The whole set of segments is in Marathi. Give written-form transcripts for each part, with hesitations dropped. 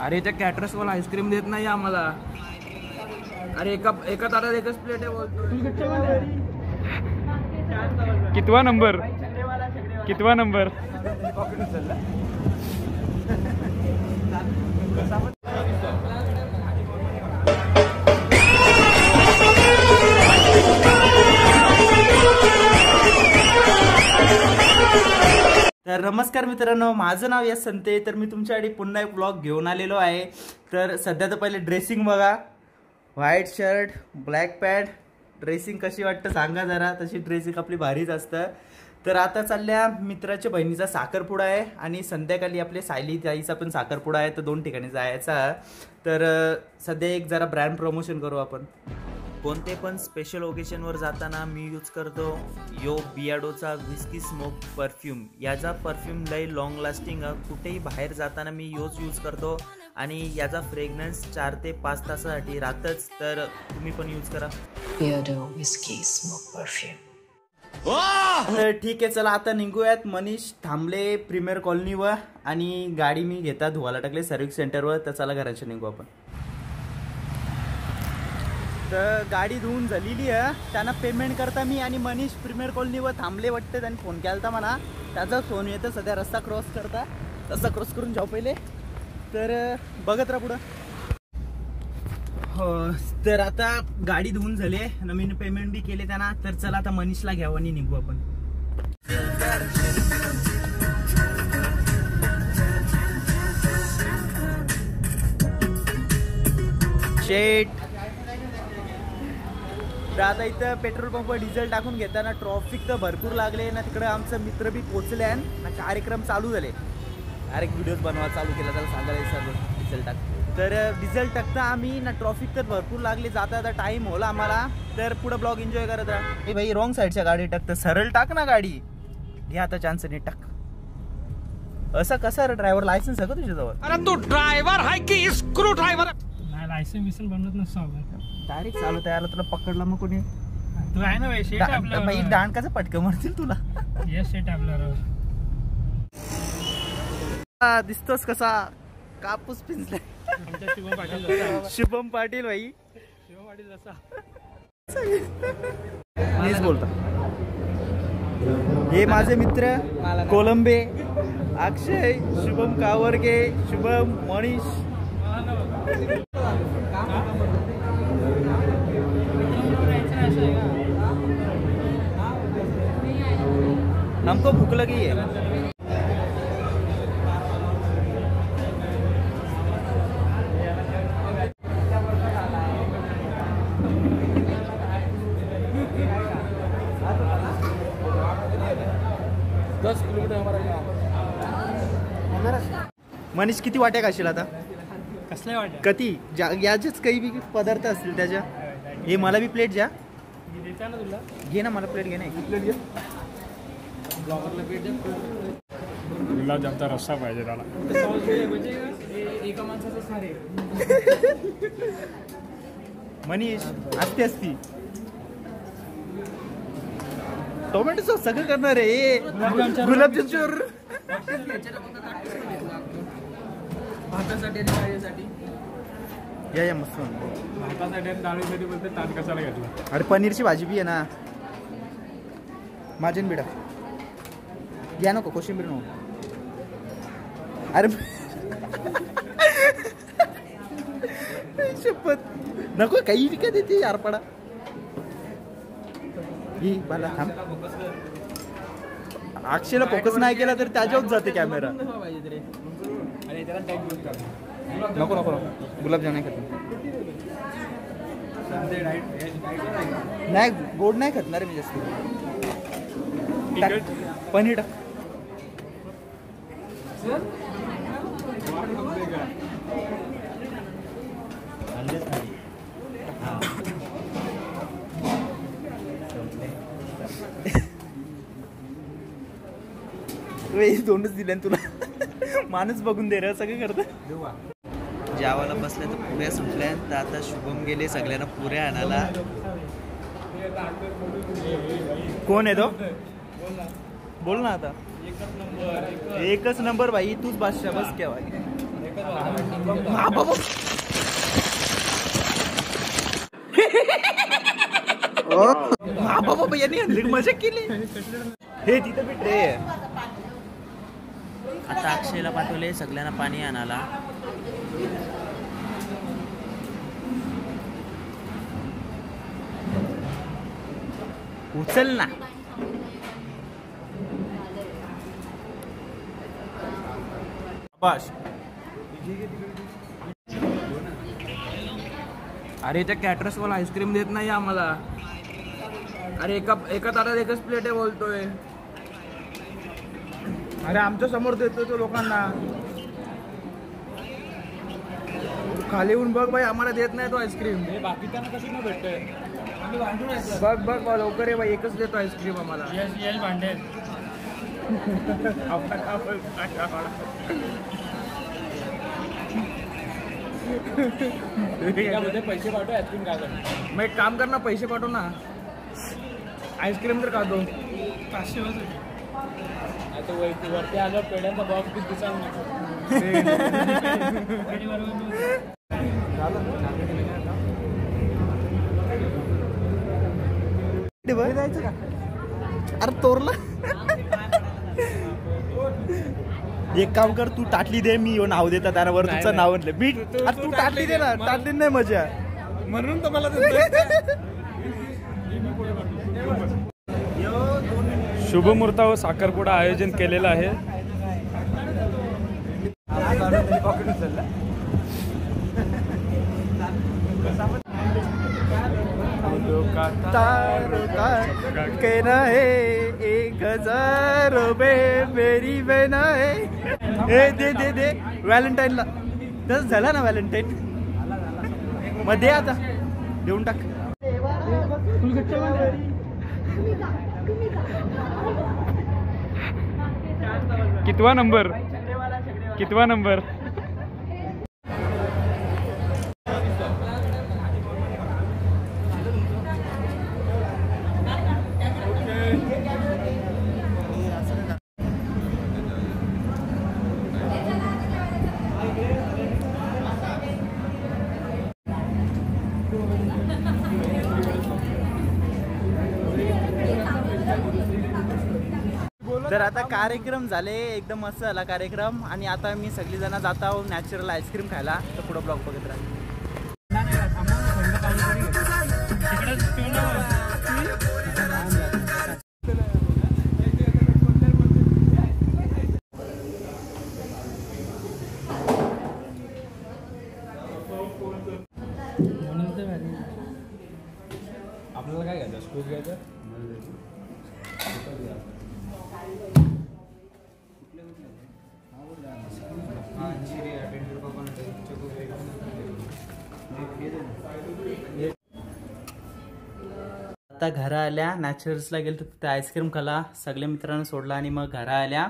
अरे त्या कॅटरस वाला आईस्क्रीम देत नाही आम्हाला. अरे एका ताटात एकच प्लेट आहे बोलतो. कितवा नंबर? कितवा नंबर? तर नमस्कार मित्रांनो, माझं नाव यश संते. तर मी तुमच्यासाठी पुन्हा एक ब्लॉग घेऊन आलेलो आहे. तर सध्या तर पहिले ड्रेसिंग बघा. White shirt, black pant. Dressing कशी वाटतं सांगा जरा. तशी ड्रेसिंग आपली भारीच असतं. तर आता चालल्या मित्राच्या बहिणीचा साखरपुडा आहे आणि संध्याकाळी आपले सायली ताईचा पण साखरपुडा आहे. तर 2 ठिकाणी जायचा. तर सध्या एक जरा ब्रँड प्रमोशन करू आपण. कोणते पण स्पेशल ओकेशनवर जाताना मी यूज करतो यो बियाडोचा विस्की स्मोक परफ्यूम. याचा परफ्यूम लई लॉंग लास्टिंग. कुठेही बाहेर जाताना मी यूज करतो आणि याचा फ्रेग्रन्स 4 ते 5 तासासाठी राहतच. तर तुम्ही पण यूज करा बियाडो विस्की स्मोक परफ्यूम. ठीक आहे, चला आता निघूयात. मनीष थांबले प्रीमियर कॉलनीवर आणि गाडी मी घेता धुवायला टाकले सर्व्हिस सेंटरवर. तर चला घराच्या निघू आपण. तर गाडी धुवून झालेली आहे. त्यांना पेमेंट करता मी आणि मनीष प्रीमियर कॉलनीवर थांबले वाटतं. त्यांनी फोन केला मला. त्याचा फोन येतं सध्या. रस्ता क्रॉस करता. रस्ता क्रॉस करून जाऊ पहिले. तर बघत राहा पुढं. हो, तर आता गाडी धुवून झाली. नवीन पेमेंट बी केले त्यांना. तर चला आता मनीषला घ्यावं आणि निघू आपण. शेट. तर आता इथं पेट्रोल पंपवर डिझेल टाकून घेताना ट्रॉफिक तर भरपूर लागले ना. तिकडे आमचं मित्र बी पोचले आणि कार्यक्रम चालू झाले. डायरेक्ट व्हिडिओज बनवा चालू केला. त्याला सांगायला सर्व डिझेल टाक. तर डिझेल टाकता आम्ही ना. ट्रॉफिक तर भरपूर लागले. जाता आता टाईम होला आम्हाला. तर पुढं ब्लॉग एन्जॉय करत राहा. हे भाई रॉंग साईडच्या गाडी टाकतं. सरळ टाक ना गाडी. घे आता चान्स नीट टाक. असं कसं रे ड्रायव्हर लायसन्स आहे का तुझ्याजवळ? अरे तू ड्रायव्हर आहे की स्क्रू ड्रायव्हर? नाही, लायसन्स बिसन बनत नसतो. डायरेक्ट चालू तयार. तुला पकडला मग कोणी? तू आहे ना भाई दांडकाचं पटकं मारतील तुला. दिसतोस कसा कापूस पिंजलाय. शुभम पाटील भाई. शुभम पाटील मीच बोलतो. हे माझे मित्र कोलंबे, अक्षय, शुभम कावरगे, शुभम, मनीष. हमको भूख लगी है. मनीष किती वाट्या खाशील आता? कसल्या वाट्या? कधी याचेच काही बी पदार्थ असतील त्याच्या. हे मला बी प्लेट द्या. तुला घे ना, मला प्लेट घे ना. प्लेट घे. गुलाबजामचा रस्सा पाहिजे त्याला. एका माणसाचं सारे. मनीष असते असती. टोमॅटो सॉस सगळं करणार आहे. गुलाबजामच्यावर भातासाठी आणि डाळीसाठी. या मस्त. भातासाठी आणि डाळीसाठी बोलते. ताट कशाला घेतला? अरे पनीरची भाजी बी आहे ना. माझ्यान बिडा घ्या नको. कोशिंबीर नको. अरे शपथ नको. काही विकत देते यार पडा. ही मला थांब. अक्षयला फोकस नाही केला तर त्याच्यावर जाते कॅमेरा. नको नको गुलाबजाम नाही खात. नाही गोड नाही खात ना रे मी जास्त. पनीर टाक. दोनच दिले तुला. माणूस बघून दे रे. सगळं करत. जेवायला बसल्या तर पुऱ्या सुटल्या. तर आता शुभम गेले सगळ्यांना पुऱ्या आणायला. कोण आहे तो? बोल ना आता. एकच नंबर भाई. तूच बादशाह बस क्या भाई. बाबा यांनी आणली मजा केली. हे तिथं बी ट्रे आहे. आता अक्षयला पाठवले सगळ्यांना पाणी आणायला. उचल ना. बस. अरे त्या कॅटरस वाला आईस्क्रीम देत नाही आम्हाला. अरे एका ताटात एकच प्लेट आहे बोलतोय. अरे आमच्या समोर देतोय तो लोकांना. खाली येऊन बघ बाई, आम्हाला देत नाही तो आईस्क्रीम. बाकी त्यांना कशी न भेटतोय. बघ बघ बघ लवकर आहे बाई, एकच देतो आईस्क्रीम आम्हाला. यश भांडे पैसे पाठव आईस्क्रीम का. मग एक काम कर ना, पैसे पाठव ना, आईस्क्रीम तर खातो. 500 आता वरती आलं पेड्यांचा बॉक्स किती दिसाल जायचं का. अरे तोरला. एक काम कर, तू ताटली दे, मी नाव देता त्यावर तुझं नाव आणलं. मी तू ताटली दे ना, ताटली नाही मजा म्हणून तर मला शुभमुहूर्तावर साखरपुडा आयोजन केलेलं आहे. कहना है 1000 रुपये मेरी बहना है. दे दे दे व्हॅलेंटाईनला. तसं झाला ना व्हॅलेंटाईन मग दे, आता देऊन टाक. कितवा नंबर. तर आता कार्यक्रम झाले, एकदम मस्त झाला कार्यक्रम. आणि आता मी सगळी जण जात आहोत नॅचरल आईस्क्रीम खायला. तर पुढे ब्लॉग बघत राहा. आपल्याला काय घ्यायचं, स्कूप घ्यायचं. आता घरा आल्या, नॅचरल्सला गेलो तर तिथे आईस्क्रीम खाला, सगळ्या मित्रांना सोडला आणि मग घरा आल्या.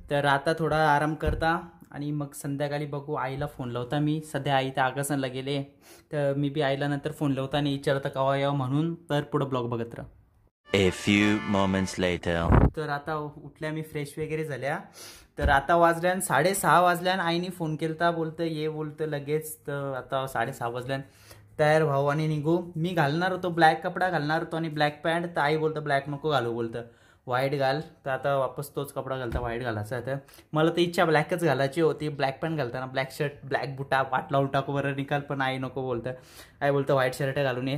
तर आता थोडा आराम करता आणि मग संध्याकाळी बघू. आईला फोन लावता मी. सध्या आई त्या आगासनला गेले, तर मी बी आईला नंतर फोन लावता आणि विचारता केव्हा यावं म्हणून. तर पुढं ब्लॉग बघत राहा. A few moments later. तर आता उठल्या मी, फ्रेश वगैरे झाल्या. तर आता वाजल्यान 6:30 वाजल्यान. आईने फोन केलता, बोलतं ये, बोलतं लगेच. तर आता 6:30 वाजल्यान. तयार भाऊ आणि निघू. मी घालणार होतो ब्लॅक कपडा घालणार होतो आणि ब्लॅक पॅन्ट. तर आई बोलतं ब्लॅक नको घालू, बोलतं व्हाईट घाल. तर आता वापस तोच कपडा घालता, व्हाईट घालायचा. तर मला तर इच्छा ब्लॅकच घालायची होती. ब्लॅक पॅन्ट घालताना ब्लॅक शर्ट, ब्लॅक बुटा, वाट लावून टाकू बरं निकाल. पण आई नको बोलतं. आई बोलतं व्हाईट शर्ट घालून ये.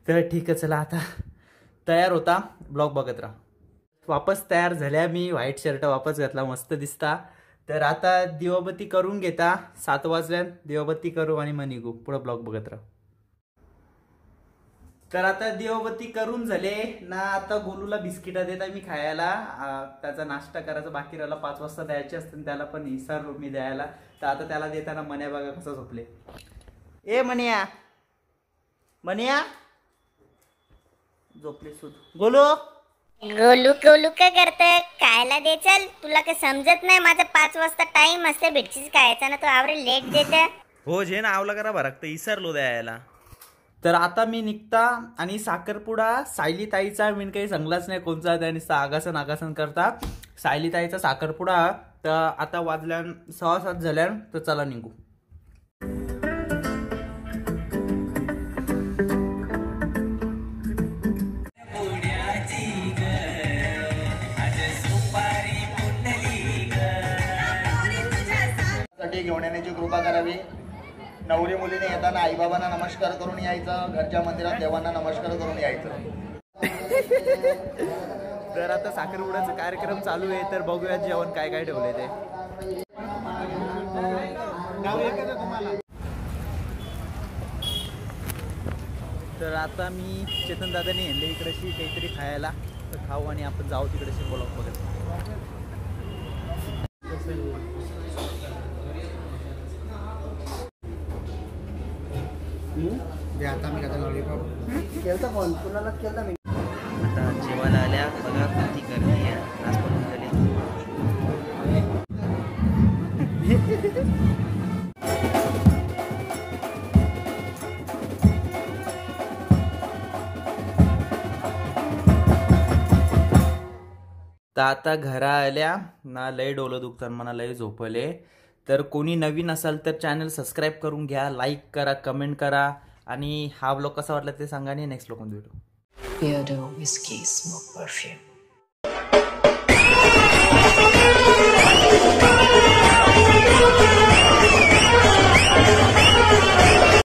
तर ठीक आहे, चला आता तयार होता, ब्लॉग बघत राहा. वापस तयार झाल्या मी, व्हाईट शर्ट वापस घातला, मस्त दिसता. तर आता दिवाबत्ती करून घेता. 7 वाजल्यान दिवाबत्ती करू आणि मग निघू. पुढं ब्लॉग बघत राहा. तर आता दिवाबत्ती करून झाले ना. आता गोलूला बिस्किटा देता मी खायला. त्याचा नाश्ता करायचा बाकी राहिला, 5 वाजता द्यायचे असते, त्याला पण विसरलो मी द्यायला. तर आता त्याला देताना मन्या बघा कसं झोपले. ए मन्या, मन्या झोपले सुद. गोलू गोलू गोलू काय करतोय, खायला दे. चल, तुला काय समजत नाही, माझा 5 वाजता टाइम असते भेटचीच खायचा ना, तो आवरे लेट देत. हो जे ना आवला करा भरकत, विसरलो द्यायला. तर आता मी निघता आणि साखरपुडा सायली ताईचा मी काही सांगलाच नाही कोणचा. त्या नुसता आगासन आगासन करता. सायली ताईचा साखरपुडा. तर आता वाजल्यान 6:15 झाल्यान. तर चला निघू. घेऊन येण्याची कृपा करावी. नवरी मुलीने येताना आईबाबांना नमस्कार करून यायचं, घरच्या मंदिरात देवांना नमस्कार करून यायचं. तर आता साखरपुड्याचा कार्यक्रम चालू आहे, तर बघूया जेवण काय काय ठेवलंय ते. तर आता मी चेतन दादाने यांना इकडेशी काहीतरी खायला, तर खाऊ आणि आपण जाऊ तिकडेशी बोलाव बघत. आता जेवायला आल्या बघा किती गर्दी आहे. आज पण झाली. तर आता घरा आल्या ना, लय डोलं दुखतात म्हणा, लय झोपले. तर कोणी नवीन असाल तर चॅनल सबस्क्राईब करून घ्या, लाईक करा, कमेंट करा आणि हा ब्लॉग कसा वाटला ते सांगा आणि नेक्स्ट ब्लॉग भेटू. Beardo Whiskey Smoke Perfume.